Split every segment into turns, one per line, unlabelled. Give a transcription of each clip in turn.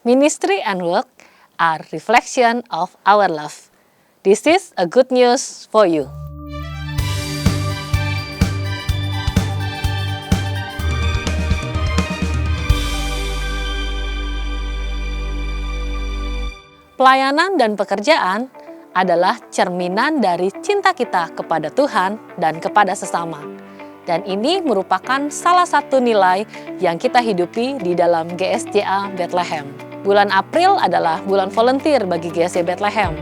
Ministry and work are reflection of our love. This is a good news for you. Pelayanan dan pekerjaan adalah cerminan dari cinta kita kepada Tuhan dan kepada sesama. Dan ini merupakan salah satu nilai yang kita hidupi di dalam GSJA Bethlehem. Bulan April adalah bulan volunteer bagi GSJA Bethlehem.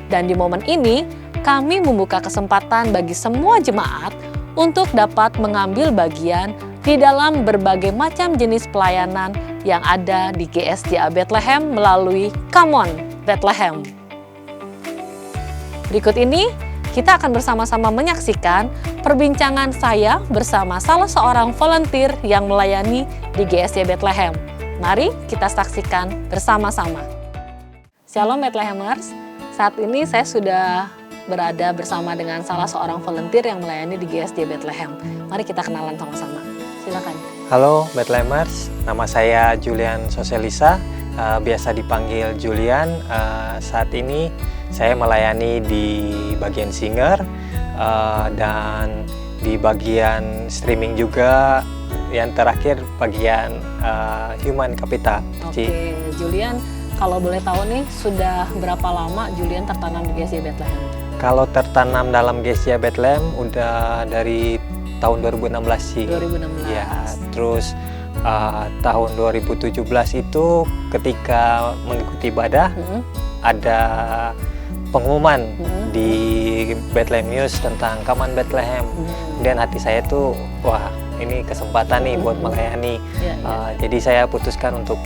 Dan di momen ini, kami membuka kesempatan bagi semua jemaat untuk dapat mengambil bagian di dalam berbagai macam jenis pelayanan yang ada di GSJA Bethlehem melalui Come On Bethlehem. Berikut ini, kita akan bersama-sama menyaksikan perbincangan saya bersama salah seorang volunteer yang melayani di GSJA Bethlehem. Mari kita saksikan bersama-sama. Shalom Bethlehemers, saat ini saya sudah berada bersama dengan salah seorang volunteer yang melayani di GSJA Bethlehem. Mari kita kenalan sama-sama. Silakan.
Halo Bethlehemers, nama saya Julian Sosialisa, biasa dipanggil Julian. Saat ini saya melayani di bagian singer dan di bagian streaming juga. Yang terakhir bagian human capital.
Oke, Julian, kalau boleh tahu nih sudah berapa lama Julian tertanam di GSJA Bethlehem?
Kalau tertanam dalam GSJA Bethlehem udah dari tahun 2016 sih.
2016.
Ya, terus tahun 2017 itu ketika mengikuti ibadah ada pengumuman di Bethlehem News tentang Come On Bethlehem. Dan hati saya tuh, wah ini kesempatan nih buat melayani. Jadi saya putuskan untuk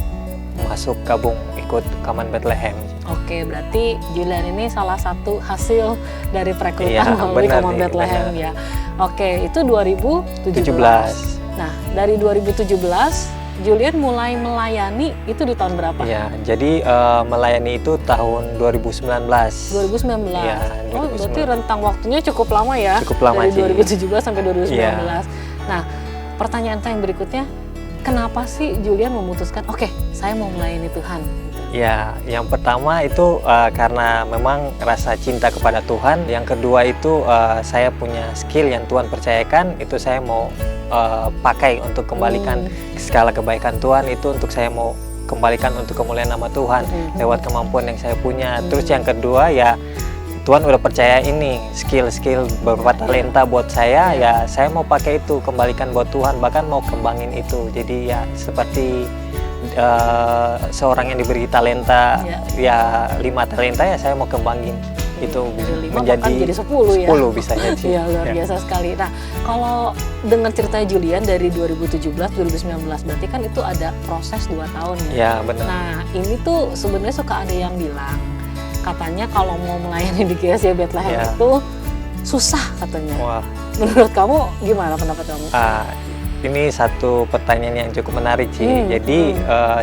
masuk gabung ikut Come On Bethlehem.
Oke, berarti Julian ini salah satu hasil dari perekrutan melalui Come On Bethlehem ya. Oke, itu 2017. Nah, dari 2017 Julian mulai melayani itu di tahun berapa?
Ya, jadi melayani itu tahun 2019.
2019.
Ya, 2019.
Oh, berarti rentang waktunya cukup lama ya?
Cukup lama
dari
sih.
2017 sampai 2019.
Ya.
Nah, pertanyaan saya yang berikutnya, kenapa sih Julian memutuskan, oke, saya mau melayani Tuhan?
Ya, yang pertama itu karena memang rasa cinta kepada Tuhan. Yang kedua itu saya punya skill yang Tuhan percayakan, itu saya mau pakai untuk kembalikan segala kebaikan Tuhan, itu untuk saya mau kembalikan untuk kemuliaan nama Tuhan lewat kemampuan yang saya punya. Terus yang kedua ya Tuhan udah percaya ini skill-skill beberapa talenta buat saya, ya saya mau pakai itu kembalikan buat Tuhan, bahkan mau kembangin itu. Jadi ya seperti seorang yang diberi talenta ya 5 talenta, ya saya mau kembangin itu menjadi
10 ya.
10 bisa jadi.
Iya, luar biasa sekali. Nah, kalau dengan ceritanya Julian dari 2017 2019 berarti kan itu ada proses 2 tahun ya.
Ya, benar.
Nah, ini tuh sebenarnya suka ada yang bilang katanya kalau mau melayani di GSJA Bethlehem itu susah katanya.
Wah.
Menurut kamu gimana pendapat kamu?
Ini satu pertanyaan yang cukup menarik sih. Jadi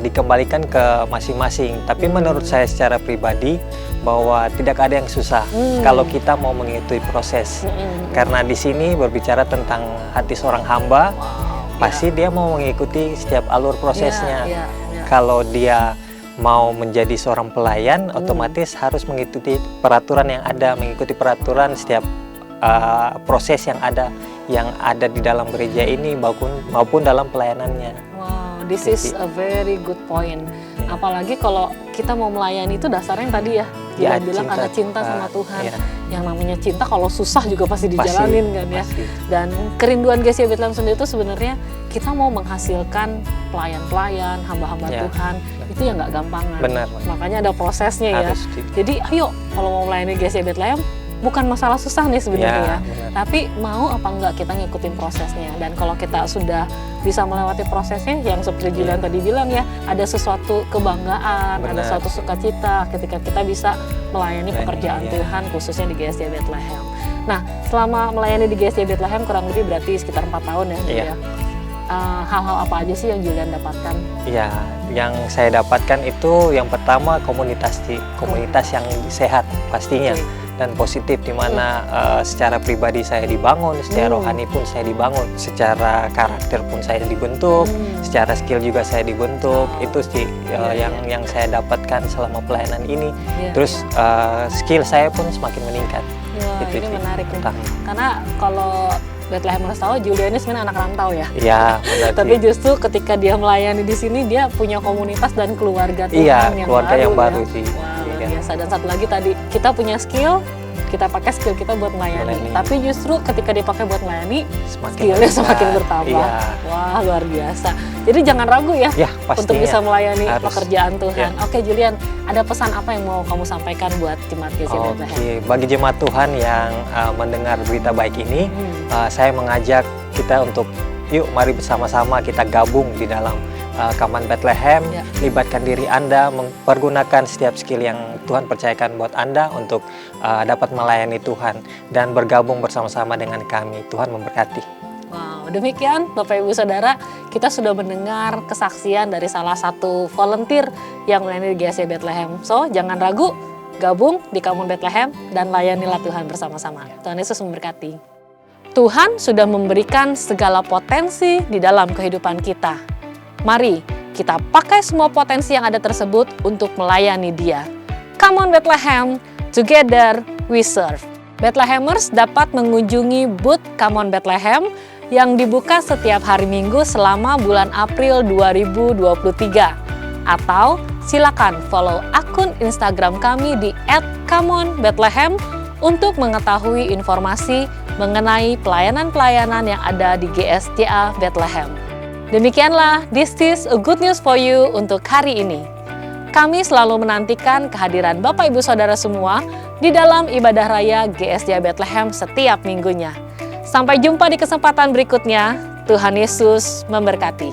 dikembalikan ke masing-masing. Tapi menurut saya secara pribadi bahwa tidak ada yang susah kalau kita mau mengikuti proses. Karena di sini berbicara tentang hati seorang hamba, pasti dia mau mengikuti setiap alur prosesnya. Kalau dia mau menjadi seorang pelayan, otomatis harus mengikuti peraturan yang ada, mengikuti peraturan setiap proses yang ada di dalam gereja ini maupun dalam pelayanannya.
Wow, this is a very good point. Apalagi kalau kita mau melayani itu dasarnya yang tadi ya, dia bilang karena cinta sama Tuhan. Yang namanya cinta kalau susah juga pasti dijalanin kan ya. Dan kerinduan GSJA Bethlehem sendiri itu sebenarnya kita mau menghasilkan pelayan-pelayan, hamba-hamba Tuhan, itu yang nggak gampangan.
Benar.
Makanya ada prosesnya ya. Jadi ayo kalau mau melayani GSJA Bethlehem, bukan masalah susah nih sebenarnya, tapi mau apa enggak kita ngikutin prosesnya. Dan kalau kita sudah bisa melewati prosesnya, yang seperti Julian tadi bilang ya, ada sesuatu kebanggaan, ada suatu sukacita ketika kita bisa melayani pekerjaan Tuhan, khususnya di GSJA Bethlehem. Nah, selama melayani di GSJA Bethlehem kurang lebih berarti sekitar 4 tahun ya. Hal-hal apa aja sih yang Julian dapatkan?
Ya, yang saya dapatkan itu yang pertama komunitas yang sehat pastinya. dan positif, di mana secara pribadi saya dibangun, secara rohani pun saya dibangun, secara karakter pun saya dibentuk, secara skill juga saya dibentuk. Itu sih yang saya dapatkan selama pelayanan ini. Terus skill saya pun semakin meningkat.
Wah,
Itu
ini
sih
menarik nih.
utama.
Karena kalau Bethlehemers tahu, Julia ini sebenarnya anak rantau ya.
Iya, benar.
Tapi justru ketika dia melayani di sini, dia punya komunitas dan keluarga Tuhan
Iya,
yang
keluarga
baru,
yang baru
ya.
sih.
Wah, luar
Iya.
biasa. Dan satu lagi tadi, kita punya skill, kita pakai skill kita buat melayani.
Melayani.
Tapi justru ketika dipakai buat melayani,
Semakin
skillnya
meningkat.
semakin bertambah.
Iya.
Wah, luar biasa. Jadi jangan ragu ya,
Ya, pastinya.
untuk bisa melayani
Harus.
pekerjaan Tuhan.
Ya.
Oke, Julian, ada pesan apa yang mau kamu sampaikan buat jemaat GC Bethlehem?
Oke, bagi jemaat Tuhan yang mendengar berita baik ini, saya mengajak kita untuk yuk mari bersama-sama kita gabung di dalam Kaman Bethlehem,
Ya.
libatkan diri Anda, mempergunakan setiap skill yang Tuhan percayakan buat Anda untuk dapat melayani Tuhan dan bergabung bersama-sama dengan kami. Tuhan memberkati.
Wow, demikian Bapak Ibu Saudara, kita sudah mendengar kesaksian dari salah satu volunteer yang melayani di GSC Bethlehem. So, jangan ragu, gabung di Kamun Bethlehem dan layanilah Tuhan bersama-sama. Tuhan Yesus memberkati. Tuhan sudah memberikan segala potensi di dalam kehidupan kita. Mari kita pakai semua potensi yang ada tersebut untuk melayani Dia. Come on Bethlehem, together we serve. Bethlehemers dapat mengunjungi booth Come on Bethlehem yang dibuka setiap hari Minggu selama bulan April 2023. Atau silakan follow akun Instagram kami di @comeonbethlehem untuk mengetahui informasi mengenai pelayanan-pelayanan yang ada di GSJA Bethlehem. Demikianlah This is a Good News for You untuk hari ini. Kami selalu menantikan kehadiran Bapak Ibu Saudara semua di dalam ibadah raya GSJA Bethlehem setiap minggunya. Sampai jumpa di kesempatan berikutnya. Tuhan Yesus memberkati.